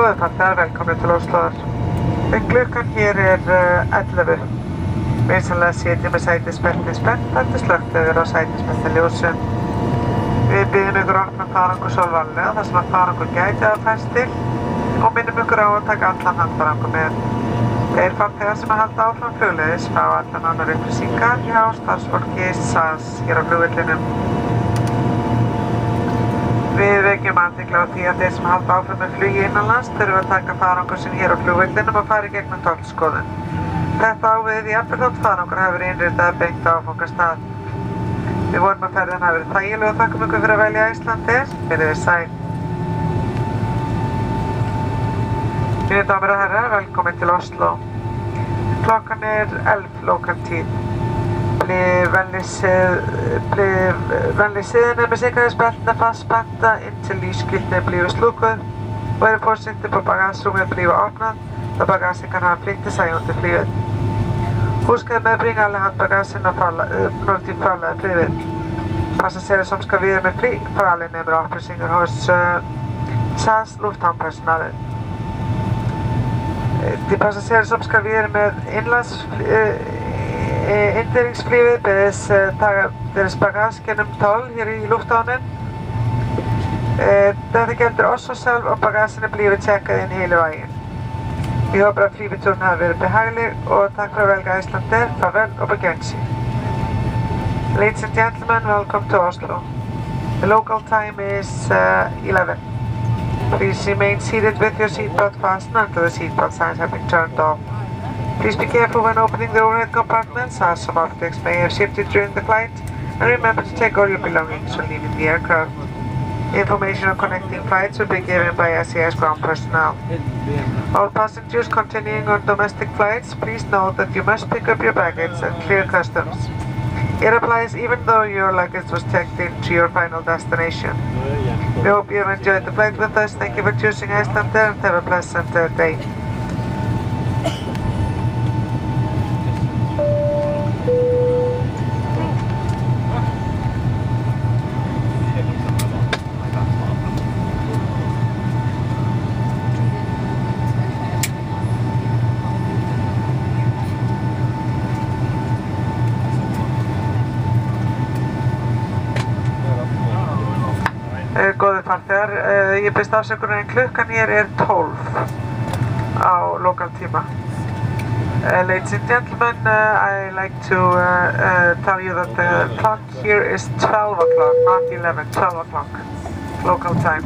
Góða farþegar, velkomnir til Óslóar. Klukkan hér 11. Vinsamlega sitja með sætisbelti spennt til slökkt yfir á sætisbeltiljósum. Við biðjum ykkur að opna farangur sólvarlega þar sem að farangur gæti að fæst til og minnum ykkur á að taka allan handfarangur með. Þeir farþegar sem að halda áfram flugleiðis fá allan annar upplýsingar hjá starfsfólki SAS hér á flugvellinum. Við vekjum athygli á því að þeir sem halda áfram með flugi innanlands þurfa að taka farangur sinn hér á flugvellinum og fara í gegnum tollskoðun. Þetta á við jafnvel þótt farangur hafi verið innritað beint á áfangastað. Við vonum að ferðin hafi verið þægileg og þakkum ykkur fyrir að velja Icelandair. Verið þið sæl. Mínir damer og herrar, velkomin til Oslo. Klockan 11 lokal tid. Blev vänligsidan med säkerhetsbältena fastspända intill lysskylten blir slukad och er försiktig på bagagerummet blir öppnat då bagagen kan ha flyttat sig under flyget. Husk att medbringa alla handbagagen och till förra flyget. Passagerare som ska vidare med flyg får alla nämligen avprisningar hos SAS lufthamnpersonalen. De passagerare som ska vidare med interingsflyget bedes ta deras bagage genom toll här i lufthavnen. Detta gäller också själv om bagagen blir checkad in hela vägen. Vi hoppas att flygturen har varit behaglig och tack för att välja Icelandair. Farväl och på Genshin. Ladies and gentlemen, welcome to Oslo. The local time is 11. Please remain seated with your seatbelt fastened until the seatbelt signs have been turned off. Please be careful when opening the overhead compartments, as some objects may have shifted during the flight, and remember to take all your belongings when leaving the aircraft. Information on connecting flights will be given by SAS ground personnel. All passengers continuing on domestic flights, please note that you must pick up your baggage and clear customs. It applies even though your luggage was checked into your final destination. We hope you have enjoyed the flight with us. Thank you for choosing Icelandair and have a pleasant day. Góðir farþegar, ég byrst afsökunar en klukkan hér 12 á lokal tíma. Ladies and gentlemen, I like to tell you that the clock here is 12 o'clock, not 11, 12 o'clock local time.